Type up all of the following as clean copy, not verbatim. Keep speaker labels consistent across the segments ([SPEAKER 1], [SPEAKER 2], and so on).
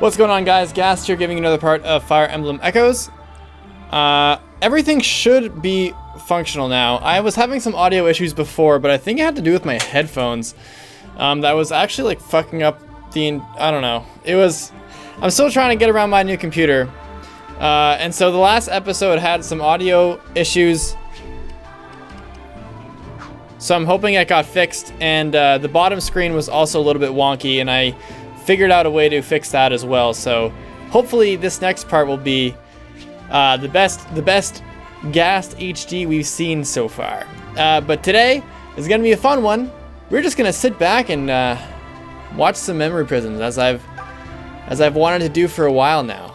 [SPEAKER 1] What's going on, guys? Gast here, giving you another part of Fire Emblem Echoes. Everything should be functional now. I was having some audio issues before, but I think it had to do with my headphones. That was actually like fucking up the... I don't know. It was... I'm still trying to get around my new computer. And so the last episode had some audio issues. So I'm hoping it got fixed. And the bottom screen was also a little bit wonky, and I figured out a way to fix that as well. So hopefully this next part will be the best Gast HD we've seen so far. But today is gonna be a fun one. We're just gonna sit back and watch some memory prisms, as I've wanted to do for a while now.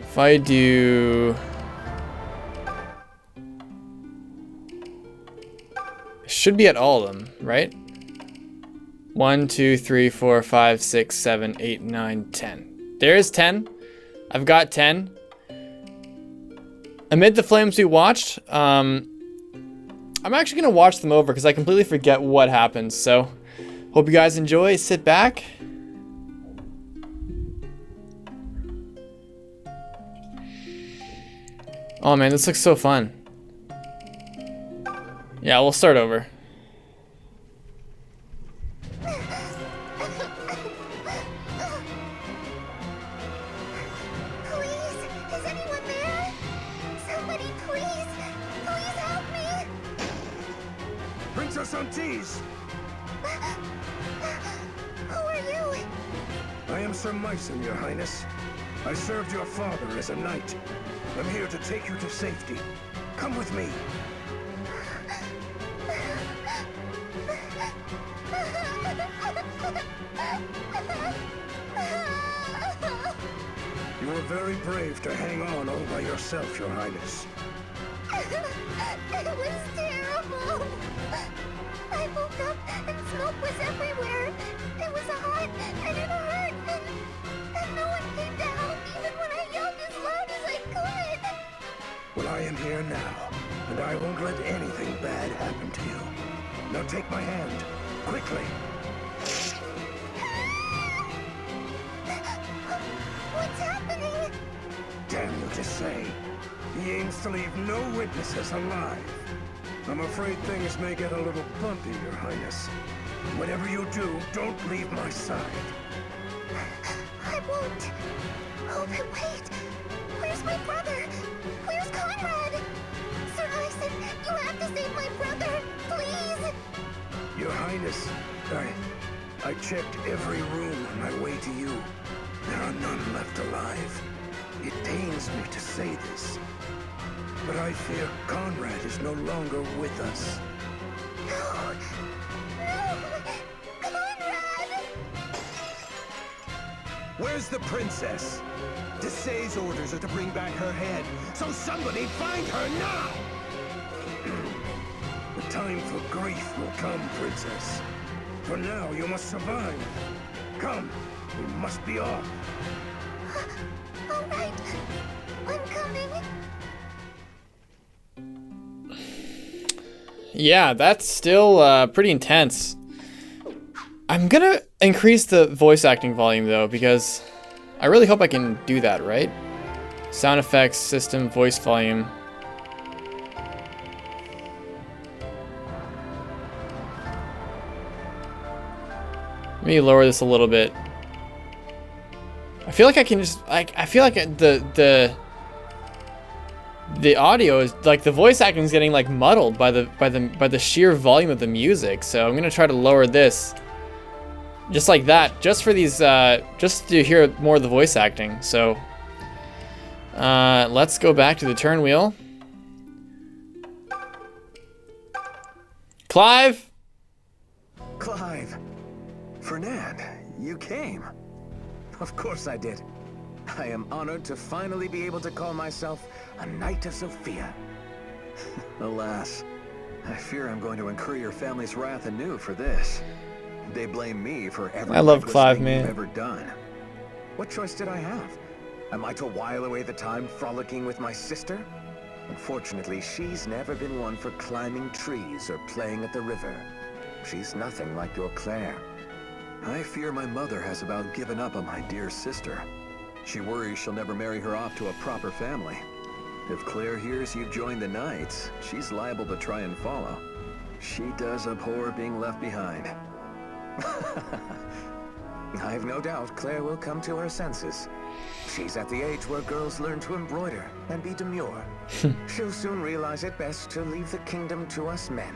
[SPEAKER 1] If I do... should be at all of them, right? 1, 2, 3, 4, 5, 6, 7, 8, 9, 10. There is 10. I've got 10. Amid the flames we watched, I'm actually gonna watch them over because I completely forget what happens. So, hope you guys enjoy. Sit back. Oh man, this looks so fun. Yeah, we'll start over.
[SPEAKER 2] Anthiese! Who are you? I am Sir Myson, Your Highness. I served your father as a knight. I'm here to take you to safety. Come with me. You were very brave to hang on all by yourself, Your Highness.
[SPEAKER 3] It was terrible. I woke up and smoke was everywhere. It was hot and it hurt, and no one came to help even when I yelled as loud as I could.
[SPEAKER 2] Well, I am here now, and I won't let anything bad happen to you. Now take my hand, quickly.
[SPEAKER 3] What's happening?
[SPEAKER 2] Damn you to say. He aims to leave no witnesses alive. I'm afraid things may get a little bumpy, Your Highness. Whatever you do, don't leave my side.
[SPEAKER 3] I won't. Oh, but wait. Where's my brother? Where's Conrad? Sir Isaac, you have to save my brother, please.
[SPEAKER 2] Your Highness, I checked every room on my way to you. There are none left alive. It pains me to say this, but I fear Conrad is no longer with us.
[SPEAKER 3] No! Conrad!
[SPEAKER 4] Where's the princess? Desai's orders are to bring back her head, so somebody find her now!
[SPEAKER 2] The time for grief will come, Princess. For now, you must survive. Come, we must be off.
[SPEAKER 3] All right, I'm coming.
[SPEAKER 1] Yeah, that's still pretty intense. I'm gonna increase the voice acting volume though, because I really hope I can do that, right? Sound effects, system, voice volume. Let me lower this a little bit. I feel like I can just I feel like the audio is like the voice acting is getting like muddled by the sheer volume of the music. So I'm gonna try to lower this just like that, just for these just to hear more of the voice acting. So let's go back to the turn wheel. Clive.
[SPEAKER 4] Clive, Fernand, you came. Of course I did. I am honored to finally be able to call myself a Knight of Zofia. Alas, I fear I'm going to incur your family's wrath anew for this. They blame me for every
[SPEAKER 1] I love
[SPEAKER 4] reckless
[SPEAKER 1] Clive,
[SPEAKER 4] thing
[SPEAKER 1] man.
[SPEAKER 4] you've ever done. What choice did I have? Am I to while away the time frolicking with my sister? Unfortunately, she's never been one for climbing trees or playing at the river. She's nothing like your Claire. I fear my mother has about given up on my dear sister. She worries she'll never marry her off to a proper family. If Claire hears you've joined the Knights, she's liable to try and follow. She does abhor being left behind. I've no doubt Claire will come to her senses. She's at the age where girls learn to embroider and be demure. She'll soon realize it best to leave the kingdom to us men.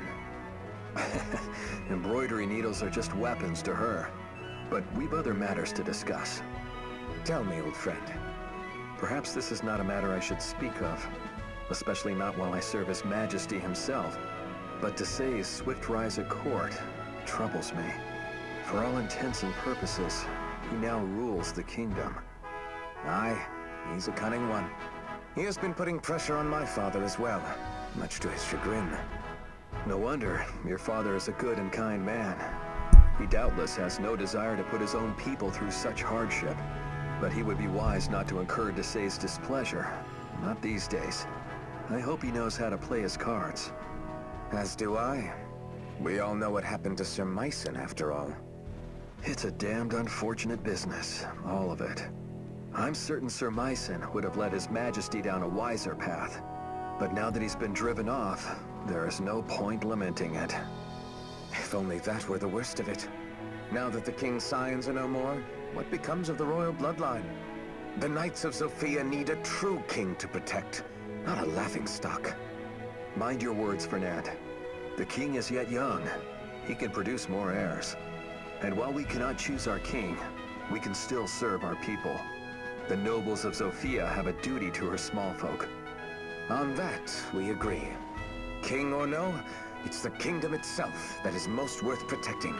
[SPEAKER 4] Embroidery needles are just weapons to her. But we've other matters to discuss. Tell me, old friend. Perhaps this is not a matter I should speak of, especially not while I serve His Majesty himself. But to say his swift rise at court troubles me. For all intents and purposes, he now rules the kingdom. Aye, he's a cunning one. He has been putting pressure on my father as well, much to his chagrin. No wonder your father is a good and kind man. He doubtless has no desire to put his own people through such hardship. But he would be wise not to incur Desae's displeasure. Not these days. I hope he knows how to play his cards. As do I. We all know what happened to Sir Myson, after all. It's a damned unfortunate business, all of it. I'm certain Sir Myson would have led His Majesty down a wiser path. But now that he's been driven off, there is no point lamenting it. If only that were the worst of it. Now that the King's scions are no more, what becomes of the royal bloodline? The Knights of Zofia need a true king to protect, not a laughingstock. Mind your words, Fernand. The king is yet young. He can produce more heirs. And while we cannot choose our king, we can still serve our people. The nobles of Zofia have a duty to her small folk. On that, we agree. King or no, it's the kingdom itself that is most worth protecting.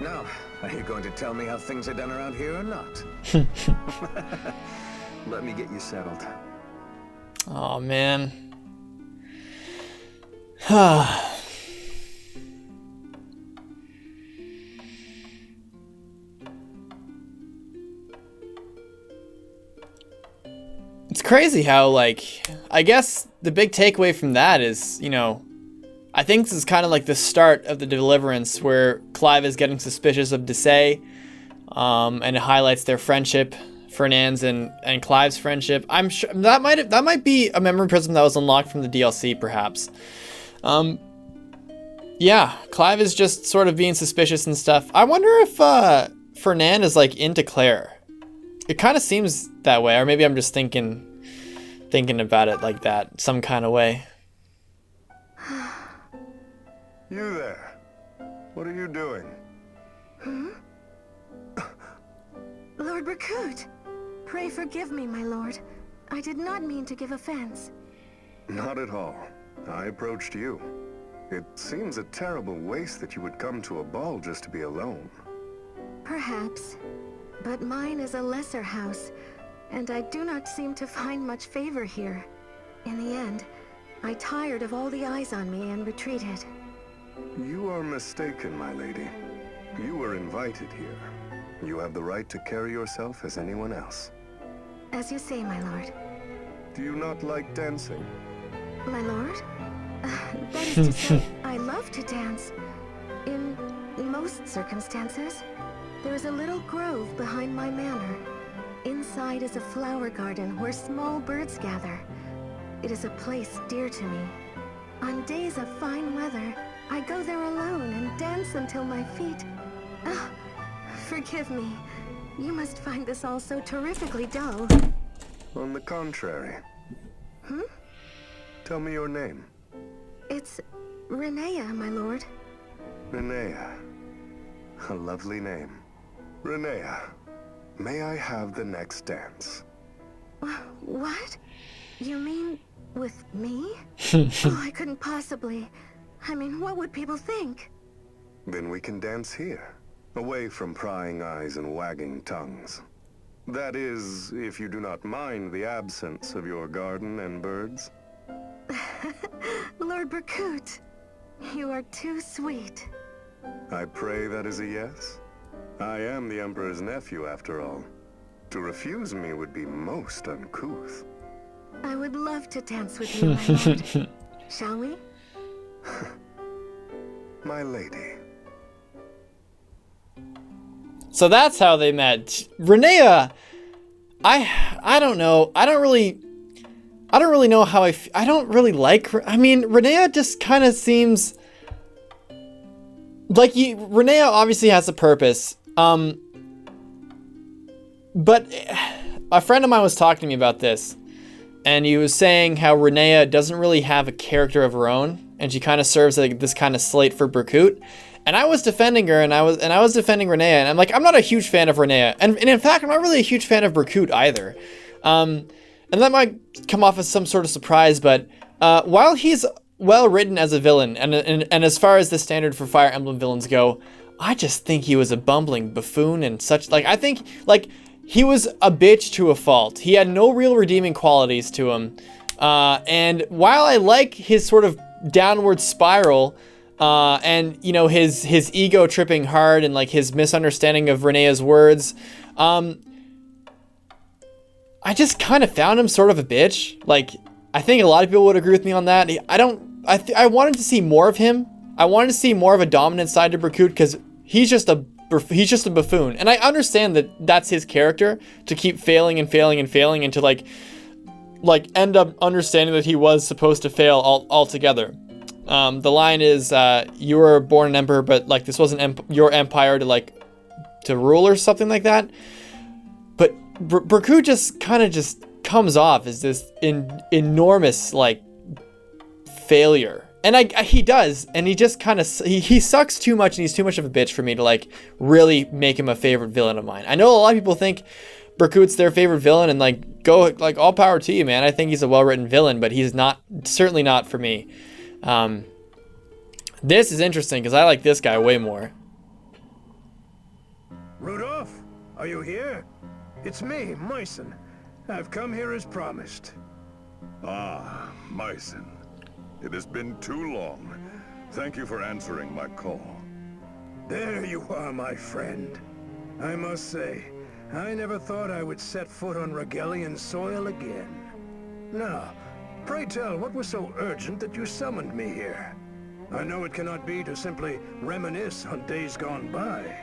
[SPEAKER 4] Now, are you going to tell me how things are done around here or not? Let me get you settled.
[SPEAKER 1] Oh man. It's crazy how, like, I guess the big takeaway from that is, you know, I think this is kind of like the start of the deliverance where Clive is getting suspicious of Desae, and it highlights their friendship, Fernand's and Clive's friendship. I'm sure that might be a memory prism that was unlocked from the DLC, perhaps. Yeah, Clive is just sort of being suspicious and stuff. I wonder if Fernand is like into Claire. It kind of seems that way, or maybe I'm just thinking about it like that, some kind of way.
[SPEAKER 2] You there. What are you doing?
[SPEAKER 3] Lord Berkut, pray forgive me, my lord. I did not mean to give offense.
[SPEAKER 2] Not at all. I approached you. It seems a terrible waste that you would come to a ball just to be alone.
[SPEAKER 3] Perhaps. But mine is a lesser house, and I do not seem to find much favor here. In the end, I tired of all the eyes on me and retreated.
[SPEAKER 2] You are mistaken, my lady. You were invited here. You have the right to carry yourself as anyone else.
[SPEAKER 3] As you say, my lord.
[SPEAKER 2] Do you not like dancing?
[SPEAKER 3] My lord? That is to say, I love to dance. In most circumstances. There is a little grove behind my manor. Inside is a flower garden where small birds gather. It is a place dear to me. On days of fine weather, I go there alone and dance until my feet... Oh, forgive me. You must find this all so terrifically dull.
[SPEAKER 2] On the contrary. Tell me your name.
[SPEAKER 3] It's Rinea, my lord.
[SPEAKER 2] Rinea. A lovely name. Rinea, may I have the next dance?
[SPEAKER 3] What? You mean with me? Oh, I couldn't possibly. I mean, what would people think?
[SPEAKER 2] Then we can dance here, away from prying eyes and wagging tongues. That is, if you do not mind the absence of your garden and birds.
[SPEAKER 3] Lord Berkut, you are too sweet.
[SPEAKER 2] I pray that is a yes? I am the Emperor's nephew, after all. To refuse me would be most uncouth.
[SPEAKER 3] I would love to dance with you, my lord. Shall we?
[SPEAKER 2] My lady.
[SPEAKER 1] So that's how they met. Rinea, I don't know. I don't really know how I don't really like her. I mean, Rinea just kind of seems like Rinea obviously has a purpose. But a friend of mine was talking to me about this, and he was saying how Rinea doesn't really have a character of her own, and she kind of serves like this kind of slate for Berkut. And I was defending her, and I was defending Rinea, and I'm like, I'm not a huge fan of Rinea, and in fact, I'm not really a huge fan of Berkut either. And that might come off as some sort of surprise, but while he's well written as a villain, and as far as the standard for Fire Emblem villains go, I just think he was a bumbling buffoon and such. Like, I think like he was a bitch to a fault. He had no real redeeming qualities to him. And while I like his sort of downward spiral, and you know, his ego tripping hard and like his misunderstanding of Renea's words, I just kind of found him sort of a bitch. Like, I think a lot of people would agree with me on that. I wanted to see more of him. I wanted to see more of a dominant side to Berkut, because he's just a buffoon. And I understand that that's his character, to keep failing and failing and failing, and to like end up understanding that he was supposed to fail altogether. The line is, you were born an emperor, but like this wasn't your empire to rule or something like that. But Berkut just kind of just comes off as this enormous like failure. And he does, and he just kind of, he sucks too much, and he's too much of a bitch for me to like really make him a favorite villain of mine. I know a lot of people think Berkut's their favorite villain, and like, go, like, all power to you, man. I think he's a well-written villain, but he's certainly not for me. This is interesting, because I like this guy way more.
[SPEAKER 2] Rudolph, are you here? It's me, Myson. I've come here as promised.
[SPEAKER 5] Ah, Myson. It has been too long. Thank you for answering my call.
[SPEAKER 2] There you are, my friend. I must say, I never thought I would set foot on Rigelian soil again. Now, pray tell, what was so urgent that you summoned me here? I know it cannot be to simply reminisce on days gone by.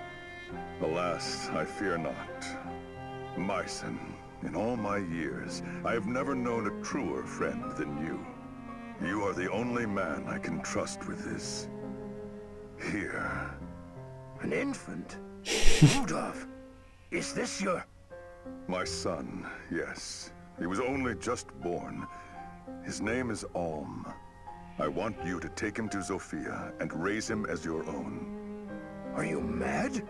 [SPEAKER 5] Alas, I fear not. Myson, in all my years, I have never known a truer friend than you. You are the only man I can trust with this. Here.
[SPEAKER 2] An infant? Rudolph, is this your...
[SPEAKER 5] My son, yes. He was only just born. His name is Alm. I want you to take him to Zofia and raise him as your own.
[SPEAKER 2] Are you mad?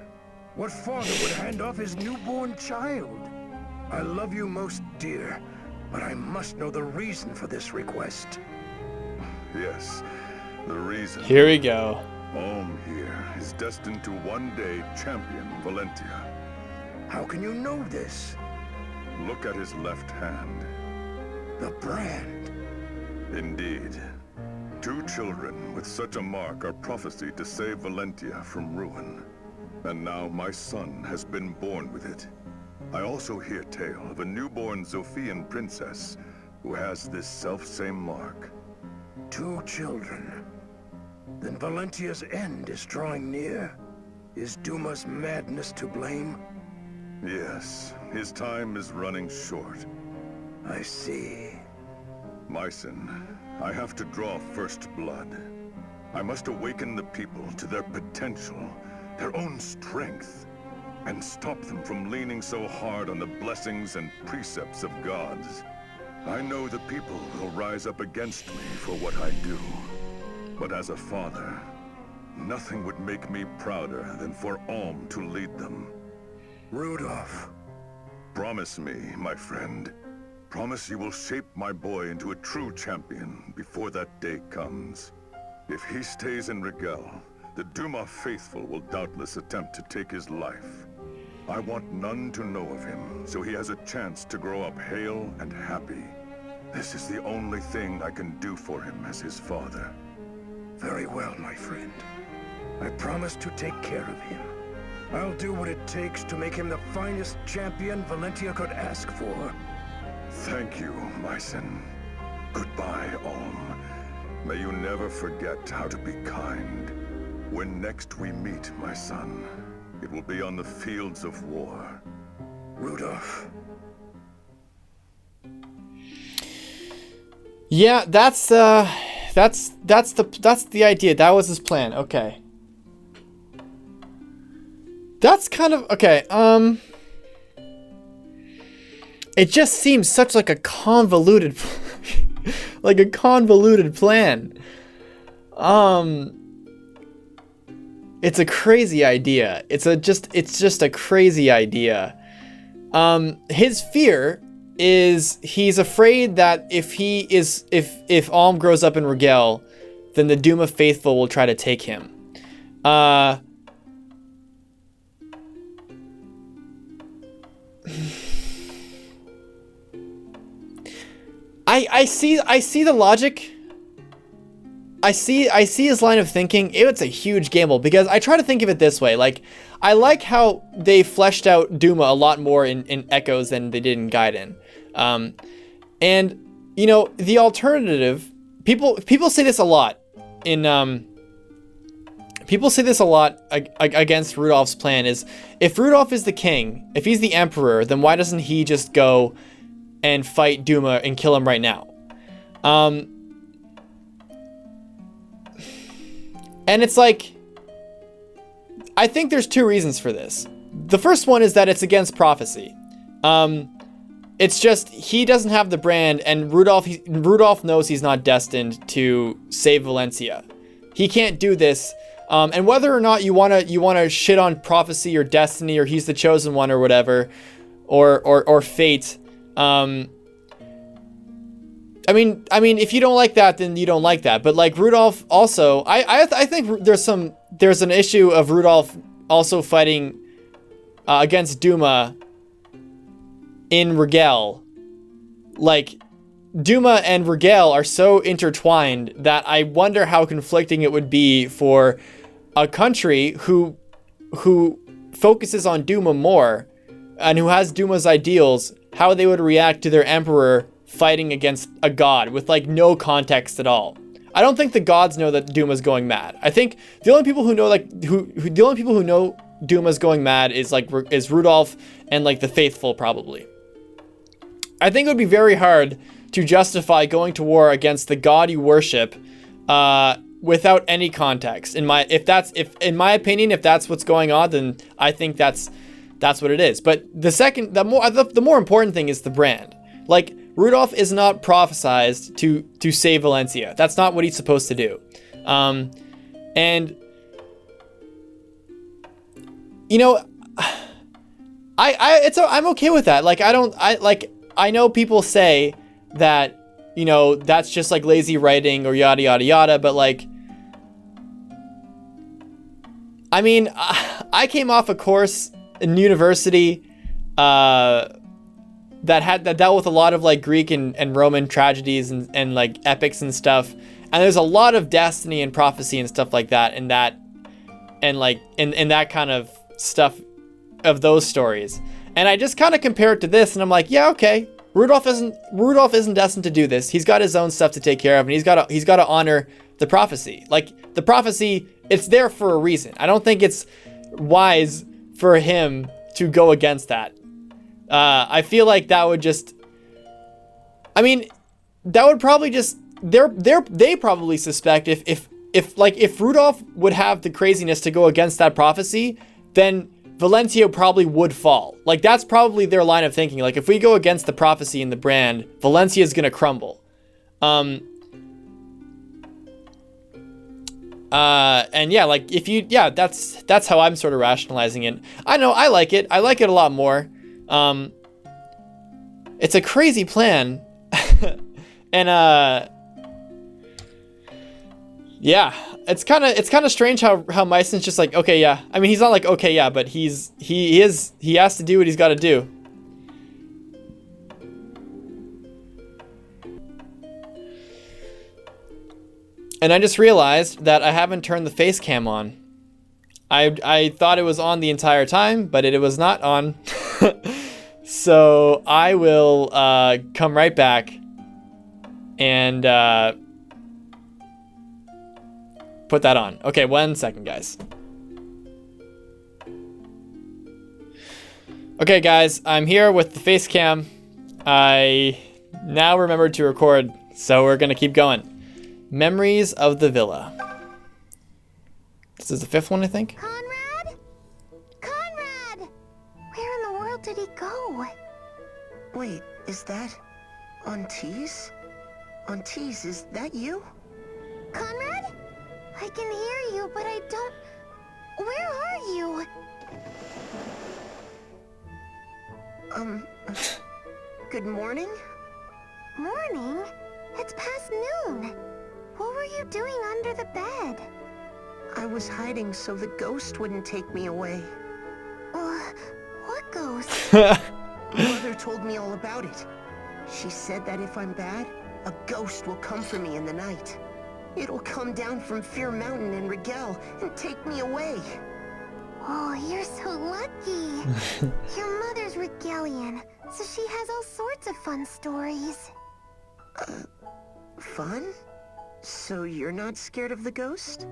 [SPEAKER 2] What father would hand off his newborn child? I love you most dear, but I must know the reason for this request.
[SPEAKER 5] Yes, the reason.
[SPEAKER 1] Here we go.
[SPEAKER 5] Alm here is destined to one day champion Valentia.
[SPEAKER 2] How can you know this?
[SPEAKER 5] Look at his left hand.
[SPEAKER 2] The brand.
[SPEAKER 5] Indeed. 2 children with such a mark are prophesied to save Valentia from ruin. And now my son has been born with it. I also hear tale of a newborn Zofian princess who has this self-same mark.
[SPEAKER 2] 2 children. Then Valentia's end is drawing near. Is Duma's madness to blame?
[SPEAKER 5] Yes, his time is running short.
[SPEAKER 2] I see.
[SPEAKER 5] Myson, I have to draw first blood. I must awaken the people to their potential, their own strength, and stop them from leaning so hard on the blessings and precepts of gods. I know the people will rise up against me for what I do. But as a father, nothing would make me prouder than for Alm to lead them.
[SPEAKER 2] Rudolph.
[SPEAKER 5] Promise me, my friend. Promise you will shape my boy into a true champion before that day comes. If he stays in Rigel, the Duma faithful will doubtless attempt to take his life. I want none to know of him, so he has a chance to grow up hale and happy. This is the only thing I can do for him as his father.
[SPEAKER 2] Very well, my friend. I promise to take care of him. I'll do what it takes to make him the finest champion Valentia could ask for.
[SPEAKER 5] Thank you, Myson. Goodbye, Alm. May you never forget how to be kind. When next we meet, my son, It will be on the fields of war.
[SPEAKER 2] Rudolph.
[SPEAKER 1] Yeah, that's the idea. That was his plan. Okay. That's kind of okay. It just seems such like a convoluted plan. It's a crazy idea. It's just a crazy idea. His fear is he's afraid that if Alm grows up in Rigel, then the Duma faithful will try to take him. I see the logic. I see his line of thinking. It's a huge gamble because I try to think of it this way. Like, I like how they fleshed out Duma a lot more in Echoes than they did in Gaiden. And you know, the alternative, people say this a lot in people say this a lot against Rudolph's plan is, if Rudolph is the king, if he's the emperor, then why doesn't he just go and fight Duma and kill him right now? And it's like, I think there's two reasons for this. The first one is that it's against prophecy. It's just, he doesn't have the brand, and Rudolph knows he's not destined to save Valentia. He can't do this. And whether or not you wanna shit on prophecy or destiny, or he's the chosen one or whatever, or fate, I mean, if you don't like that, then you don't like that. But like Rudolph also, I think there's an issue of Rudolph also fighting against Duma in Rigel. Like, Duma and Rigel are so intertwined that I wonder how conflicting it would be for a country who focuses on Duma more and who has Duma's ideals, how they would react to their emperor fighting against a god with like no context at all. I don't think the gods know that Duma's going mad. I think the only people who know the only people who know Duma's going mad is Rudolph and like the faithful probably. I think it would be very hard to justify going to war against the god you worship without any context. In my opinion, if that's what's going on, then I think that's what it is. But the more important thing is the brand. Like, Rudolph is not prophesized to save Valentia. That's not what he's supposed to do. And you know, I'm okay with that. Like, I know people say that, you know, that's just like lazy writing or yada yada yada, but like, I mean, I came off a course in university that dealt with a lot of like Greek and Roman tragedies and like epics and stuff, and there's a lot of destiny and prophecy and stuff like that in that, and like in that kind of stuff of those stories. And I just kind of compare it to this, and I'm like, yeah, okay, Rudolph isn't destined to do this. He's got his own stuff to take care of, and he's got to honor the prophecy. Like, the prophecy, it's there for a reason. I don't think it's wise for him to go against that. I feel like that would just, I mean, that would probably just, they probably suspect if Rudolph would have the craziness to go against that prophecy, then Valentia probably would fall. Like, that's probably their line of thinking. Like, if we go against the prophecy and the brand, Valentia is gonna crumble. And yeah, like, that's how I'm sort of rationalizing it. I know, I like it a lot more. It's a crazy plan. And yeah, it's kind of strange how Myson's just like, okay, yeah. I mean, he's not like, okay, yeah, but he has to do what he's got to do. And I just realized that I haven't turned the face cam on. I thought it was on the entire time, but it was not on. So I will come right back and put that on. Okay, 1 second, guys. Okay, guys, I'm here with the face cam. I now remembered to record, so we're gonna keep going. Memories of the Villa. This is the 5th one, I think.
[SPEAKER 3] Conrad? Conrad! Where in the world did he go?
[SPEAKER 6] Wait, is that Anthiese? Anthiese, is that you?
[SPEAKER 3] Conrad? I can hear you, but I don't... Where are you?
[SPEAKER 6] Good morning?
[SPEAKER 3] Morning? It's past noon. What were you doing under the bed?
[SPEAKER 6] I was hiding so the ghost wouldn't take me away.
[SPEAKER 3] What ghost?
[SPEAKER 6] Mother told me all about it. She said that if I'm bad, a ghost will come for me in the night. It'll come down from Fear Mountain and Rigel and take me away.
[SPEAKER 3] Oh, you're so lucky. Your mother's Rigelian, so she has all sorts of fun stories.
[SPEAKER 6] Fun? So you're not scared of the ghost?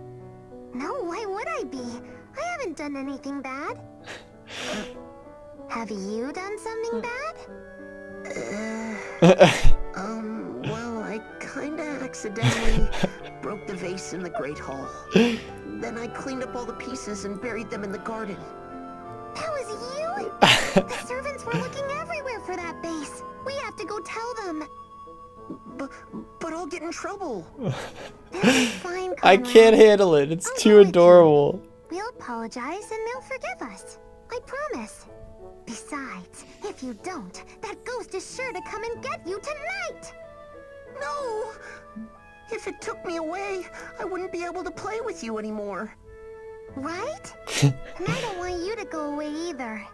[SPEAKER 3] No, why would I be? I haven't done anything bad. Have you done something bad?
[SPEAKER 6] Well, I kinda accidentally broke the vase in the Great Hall. Then I cleaned up all the pieces and buried them in the garden.
[SPEAKER 3] That was you? The servants were looking everywhere for that base. We have to go tell them.
[SPEAKER 6] But I'll get in trouble.
[SPEAKER 3] They'll be fine, Conrad.
[SPEAKER 1] I can't handle it. It's
[SPEAKER 3] I'll
[SPEAKER 1] too
[SPEAKER 3] go with you.
[SPEAKER 1] adorable.
[SPEAKER 3] We'll apologize and they'll forgive us. I promise. Besides, if you don't, that ghost is sure to come and get you tonight.
[SPEAKER 6] No! If it took me away, I wouldn't be able to play with you anymore.
[SPEAKER 3] Right? And I don't want you to go away either.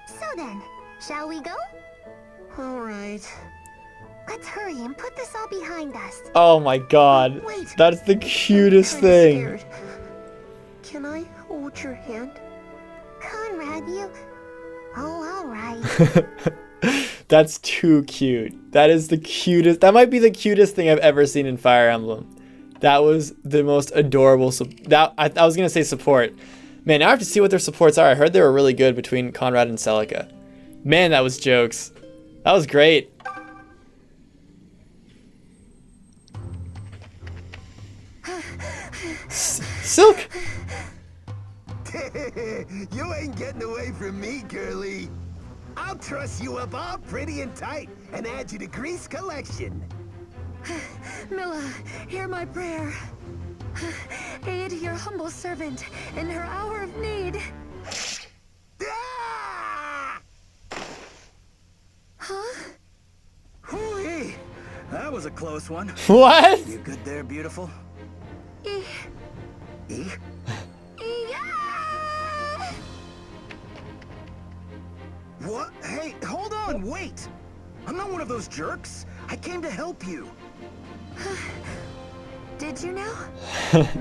[SPEAKER 3] So then, shall we go?
[SPEAKER 6] All right.
[SPEAKER 3] Let's hurry and put this all behind us.
[SPEAKER 1] Oh my god.
[SPEAKER 6] Wait.
[SPEAKER 1] That's the cutest
[SPEAKER 6] I'm kinda
[SPEAKER 1] thing.
[SPEAKER 6] scared. Can I hold your hand?
[SPEAKER 3] Conrad, you... Oh, all right.
[SPEAKER 1] That's too cute. That is the cutest. That might be the cutest thing I've ever seen in Fire Emblem. That was the most adorable. I was gonna say support. Man, now I have to see what their supports are. I heard they were really good between Conrad and Celica. Man, that was jokes. That was great. Silk.
[SPEAKER 2] You ain't getting away from me, girlie. I'll truss you up all pretty and tight and add you to Grease collection.
[SPEAKER 7] Mila, hear my prayer. Aid your humble servant in her hour of need.
[SPEAKER 2] Ah!
[SPEAKER 7] Huh?
[SPEAKER 2] Hooey! That was a close one.
[SPEAKER 1] What?
[SPEAKER 2] You good there, beautiful?
[SPEAKER 7] E.
[SPEAKER 2] E?
[SPEAKER 7] Yeah!
[SPEAKER 2] What? Hey, hold on, wait! I'm not one of those jerks. I came to help you.
[SPEAKER 7] Did you now?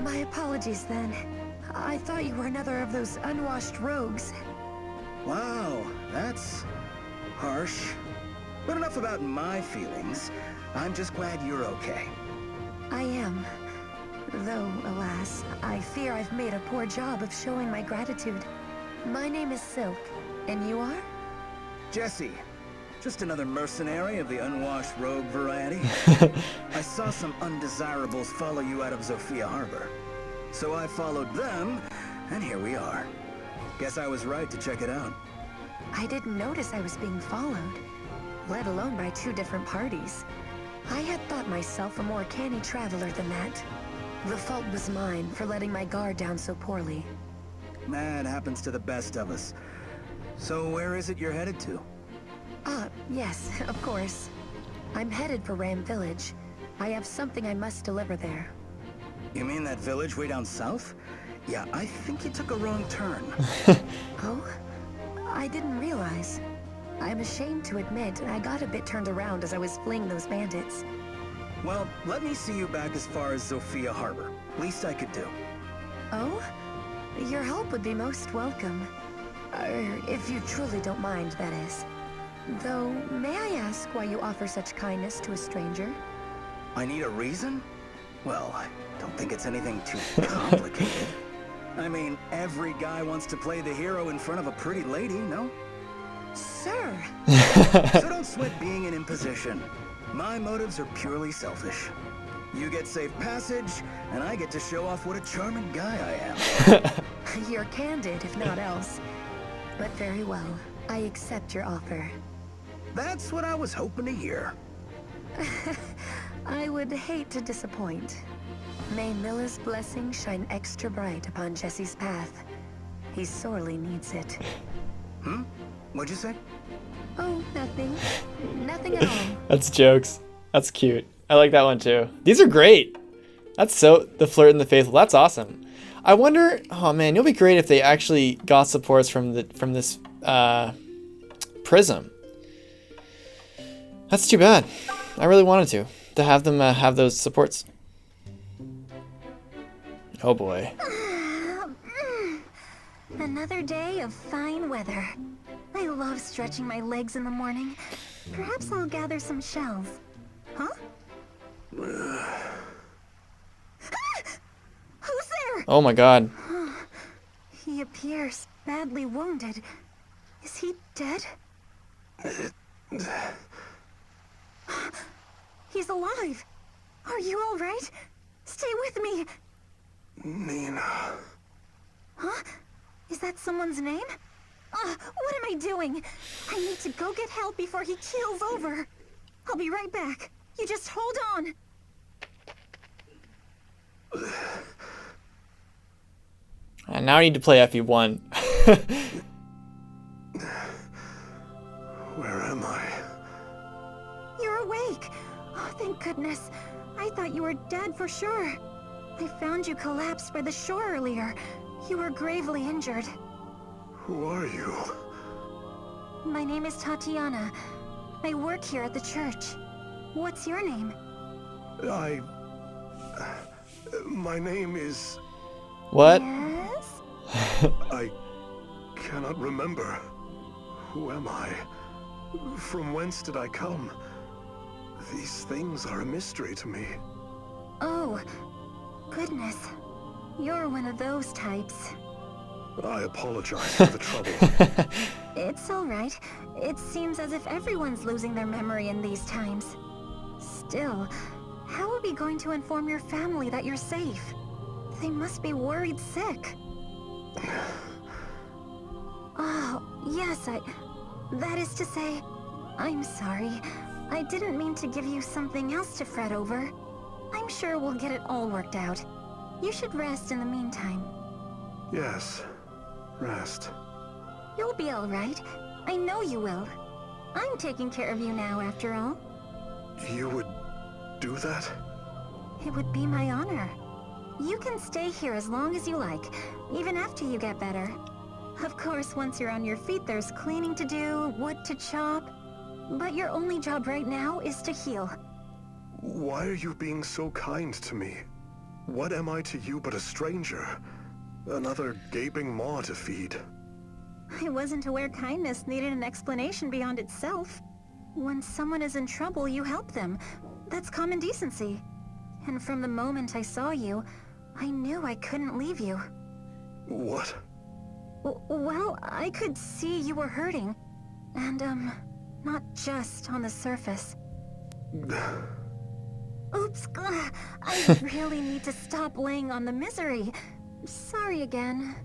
[SPEAKER 7] My apologies then. I thought you were another of those unwashed rogues.
[SPEAKER 2] Wow, that's harsh. But enough about my feelings. I'm just glad you're okay.
[SPEAKER 7] I am. Though, alas, I fear I've made a poor job of showing my gratitude. My name is Silk, and you are?
[SPEAKER 2] Jesse, just another mercenary of the unwashed rogue variety. I saw some undesirables follow you out of Zofia Harbor. So I followed them, and here we are. Guess I was right to check it out.
[SPEAKER 7] I didn't notice I was being followed, let alone by 2 different parties. I had thought myself a more canny traveler than that. The fault was mine for letting my guard down so poorly.
[SPEAKER 2] That happens to the best of us. So where is it you're headed to?
[SPEAKER 7] Yes, of course. I'm headed for Ram Village. I have something I must deliver there.
[SPEAKER 2] You mean that village way down south? Yeah, I think you took a wrong turn.
[SPEAKER 7] Oh? I didn't realize. I'm ashamed to admit I got a bit turned around as I was fleeing those bandits.
[SPEAKER 2] Well, let me see you back as far as Zofia Harbor. Least I could do.
[SPEAKER 7] Oh? Your help would be most welcome. If you truly don't mind, that is. Though, may I ask why you offer such kindness to a stranger?
[SPEAKER 2] I need a reason? Well, I don't think it's anything too complicated. I mean, every guy wants to play the hero in front of a pretty lady, no?
[SPEAKER 6] sir.
[SPEAKER 2] So don't sweat being an imposition. My motives are purely selfish. You get safe passage, and I get to show off what a charming guy I am.
[SPEAKER 7] You're candid, if not else. But very well. I accept your offer.
[SPEAKER 2] That's what I was hoping to hear.
[SPEAKER 7] I would hate to disappoint. May Mila's blessing shine extra bright upon Jesse's path. He sorely needs it.
[SPEAKER 2] What'd you say?
[SPEAKER 7] Oh, nothing. Nothing at all.
[SPEAKER 1] That's jokes. That's cute. I like that one too. These are great. That's so the flirt and the faithful. That's awesome. I wonder. Oh man, it'll be great if they actually got supports from this Prism. That's too bad. I really wanted to have them have those supports. Oh boy.
[SPEAKER 3] Another day of fine weather. I love stretching my legs in the morning. Perhaps I'll gather some shells. Huh? Who's there?
[SPEAKER 1] Oh my god.
[SPEAKER 3] He appears badly wounded. Is he dead? He's alive. Are you all right? Stay with me.
[SPEAKER 2] Nina.
[SPEAKER 3] Huh? Is that someone's name? What am I doing? I need to go get help before he keels over. I'll be right back. You just hold on.
[SPEAKER 1] And now I need to play FE1.
[SPEAKER 2] Where am I?
[SPEAKER 3] You're awake. Oh, thank goodness. I thought you were dead for sure. I found you collapsed by the shore earlier. You were gravely injured.
[SPEAKER 2] Who are you?
[SPEAKER 3] My name is Tatiana. I work here at the church. What's your name?
[SPEAKER 2] My name is...
[SPEAKER 1] What?
[SPEAKER 3] Yes?
[SPEAKER 2] I cannot remember. Who am I? From whence did I come? These things are a mystery to me.
[SPEAKER 3] Oh, goodness. You're one of those types.
[SPEAKER 2] I apologize for the trouble.
[SPEAKER 3] It's all right. It seems as if everyone's losing their memory in these times. Still, how are we going to inform your family that you're safe? They must be worried sick. Oh, yes, that is to say, I'm sorry. I didn't mean to give you something else to fret over. I'm sure we'll get it all worked out. You should rest in the meantime.
[SPEAKER 2] Yes, rest.
[SPEAKER 3] You'll be all right. I know you will. I'm taking care of you now, after all.
[SPEAKER 2] You would do that?
[SPEAKER 3] It would be my honor. You can stay here as long as you like, even after you get better. Of course, once you're on your feet, there's cleaning to do, wood to chop. But your only job right now is to heal.
[SPEAKER 2] Why are you being so kind to me? What am I to you but a stranger? Another gaping maw to feed.
[SPEAKER 3] I wasn't aware kindness needed an explanation beyond itself. When someone is in trouble, you help them. That's common decency. And from the moment I saw you, I knew I couldn't leave you.
[SPEAKER 2] What?
[SPEAKER 3] Well, I could see you were hurting. And, not just on the surface. Oops, I really need to stop laying on the misery. Sorry again.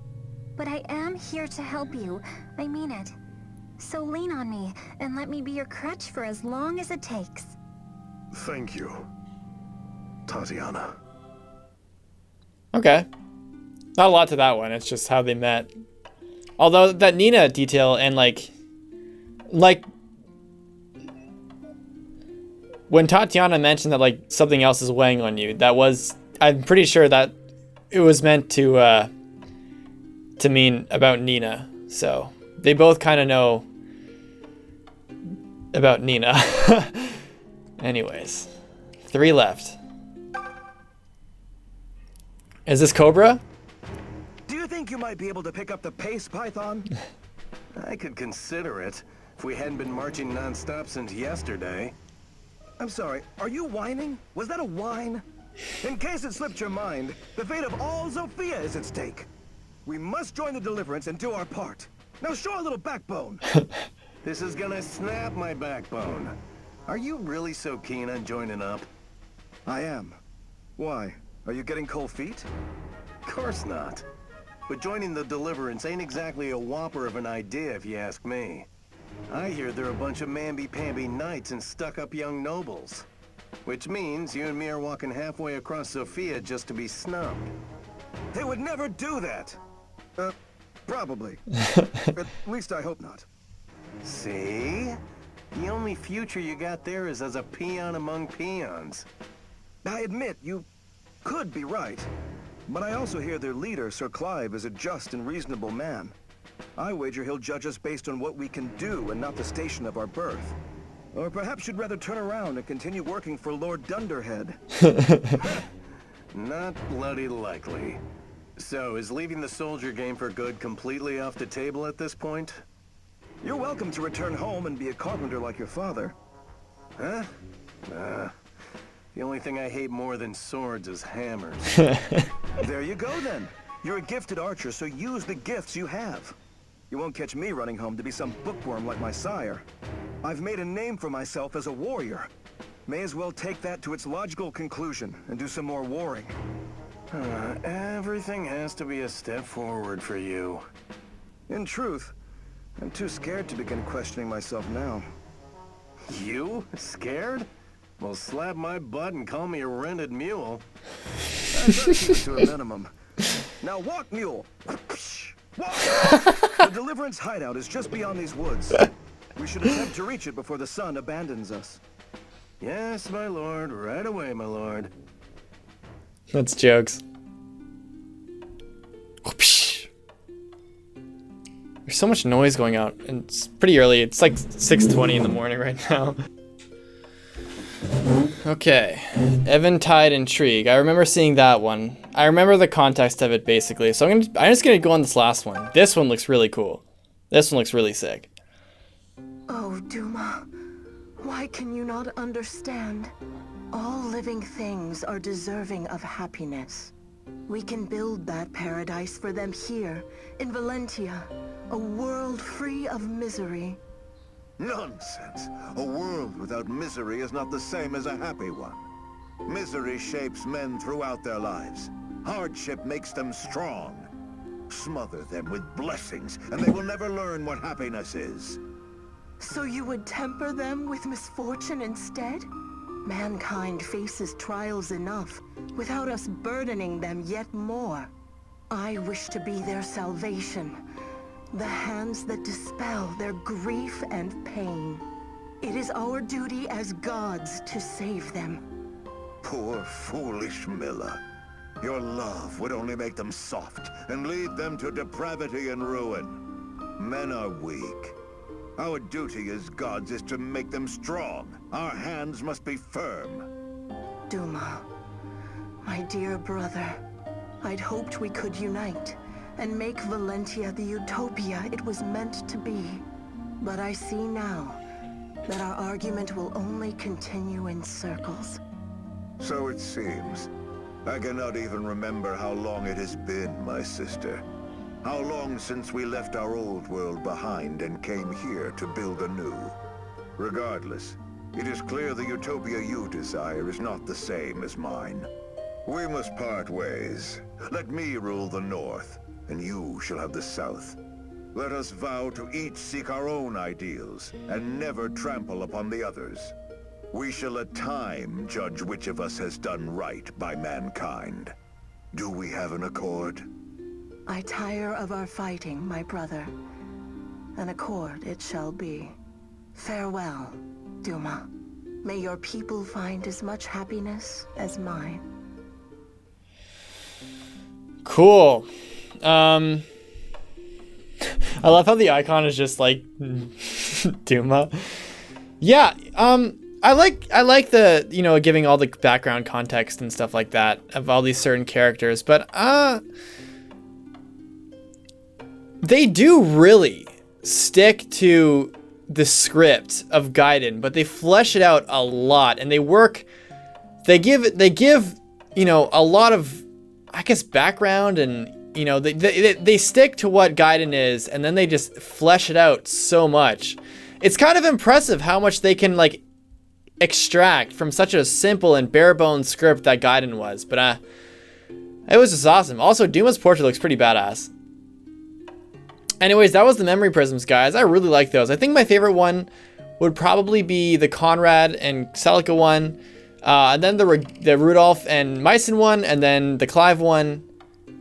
[SPEAKER 3] But I am here to help you. I mean it. So lean on me, and let me be your crutch for as long as it takes.
[SPEAKER 2] Thank you, Tatiana.
[SPEAKER 1] Okay. Not a lot to that one. It's just how they met. Although that Nina detail and like when Tatiana mentioned that like something else is weighing on you, that was, I'm pretty sure that it was meant to mean about Nina. So they both kind of know about Nina. Anyways, 3 left. Is this Cobra?
[SPEAKER 2] Do you think you might be able to pick up the pace, Python? I could consider it, if we hadn't been marching non-stop since yesterday. I'm sorry, are you whining? Was that a whine? In case it slipped your mind, the fate of all Zofia is at stake. We must join the deliverance and do our part. Now show a little backbone.
[SPEAKER 4] This is gonna snap my backbone. Are you really so keen on joining up?
[SPEAKER 2] I am. Why? Are you getting cold feet?
[SPEAKER 4] Of course not. But joining the Deliverance ain't exactly a whopper of an idea if you ask me. I hear they're a bunch of mamby-pamby knights and stuck-up young nobles. Which means you and me are walking halfway across Zofia just to be snubbed.
[SPEAKER 2] They would never do that! Probably. At least I hope not.
[SPEAKER 4] See? The only future you got there is as a peon among peons.
[SPEAKER 2] I admit, you could be right. But I also hear their leader, Sir Clive, is a just and reasonable man. I wager he'll judge us based on what we can do and not the station of our birth. Or perhaps you'd rather turn around and continue working for Lord Dunderhead.
[SPEAKER 4] Not bloody likely. So, is leaving the soldier game for good completely off the table at this point?
[SPEAKER 2] You're welcome to return home and be a carpenter like your father.
[SPEAKER 4] Huh? The only thing I hate more than swords is hammers.
[SPEAKER 2] There you go then. You're a gifted archer, so use the gifts you have. You won't catch me running home to be some bookworm like my sire. I've made a name for myself as a warrior. May as well take that to its logical conclusion and do some more warring.
[SPEAKER 4] Everything has to be a step forward for you.
[SPEAKER 2] In truth, I'm too scared to begin questioning myself now.
[SPEAKER 4] You? Scared? Well, slap my butt and call me a rented mule.
[SPEAKER 2] I try to keep it to a minimum. Now walk, mule! Walk! The Deliverance hideout is just beyond these woods. We should attempt to reach it before the sun abandons us.
[SPEAKER 4] Yes, my lord. Right away, my lord.
[SPEAKER 1] That's jokes. There's so much noise going out, and it's pretty early. It's like 6:20 in the morning right now. Okay, Eventide Intrigue. I remember seeing that one. I remember the context of it basically. So I'm just gonna go on this last one. This one looks really cool. This one looks really sick.
[SPEAKER 6] Oh, Duma, why can you not understand? All living things are deserving of happiness. We can build that paradise for them here, in Valentia, a world free of misery.
[SPEAKER 5] Nonsense! A world without misery is not the same as a happy one. Misery shapes men throughout their lives. Hardship makes them strong. Smother them with blessings, and they will never learn what happiness is.
[SPEAKER 6] So you would temper them with misfortune instead? Mankind faces trials enough, without us burdening them yet more. I wish to be their salvation. The hands that dispel their grief and pain. It is our duty as gods to save them.
[SPEAKER 5] Poor, foolish Mila. Your love would only make them soft and lead them to depravity and ruin. Men are weak. Our duty as gods is to make them strong. Our hands must be firm.
[SPEAKER 6] Duma, my dear brother, I'd hoped we could unite and make Valentia the utopia it was meant to be. But I see now that our argument will only continue in circles.
[SPEAKER 5] So it seems. I cannot even remember how long it has been, my sister. How long since we left our old world behind and came here to build a new. Regardless, it is clear the utopia you desire is not the same as mine. We must part ways. Let me rule the north, and you shall have the south. Let us vow to each seek our own ideals, and never trample upon the others. We shall at time judge which of us has done right by mankind. Do we have an accord?
[SPEAKER 6] I tire of our fighting, my brother. An accord it shall be. Farewell, Duma. May your people find as much happiness as mine.
[SPEAKER 1] Cool. I love how the icon is just like Duma. Yeah, I like the, you know, giving all the background context and stuff like that of all these certain characters, but they do really stick to the script of Gaiden, but they flesh it out a lot, and they give, you know, a lot of, I guess, background, and, you know, they stick to what Gaiden is, and then they just flesh it out so much. it's kind of impressive how much they can like extract from such a simple and bare bones script that Gaiden was. But it was just awesome. Also, Duma's portrait looks pretty badass. Anyways, that was the memory prisms, guys. I really like those. I think my favorite one would probably be the Conrad and Celica one, and then the Rudolph and Meissen one, and then the Clive one,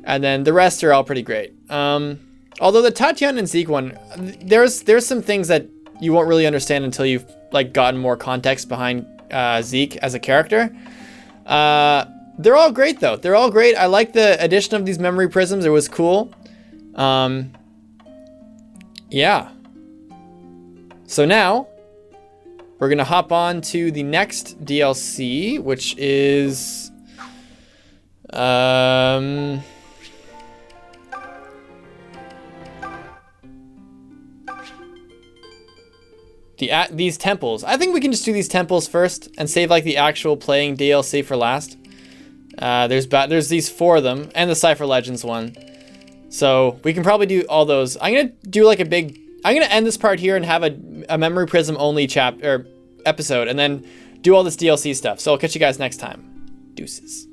[SPEAKER 1] and then the rest are all pretty great. Although the Tatiana and Zeke one, there's some things that you won't really understand until you've like gotten more context behind Zeke as a character. They're all great though. They're all great. I like the addition of these memory prisms. It was cool. Yeah. So now we're gonna hop on to the next DLC, which is these temples. I think we can just do these temples first and save like the actual playing DLC for last. There's these 4 of them and the Cypher Legends one. So we can probably do all those. I'm gonna do like I'm gonna end this part here and have a memory prism only episode, and then do all this DLC stuff. So I'll catch you guys next time. Deuces.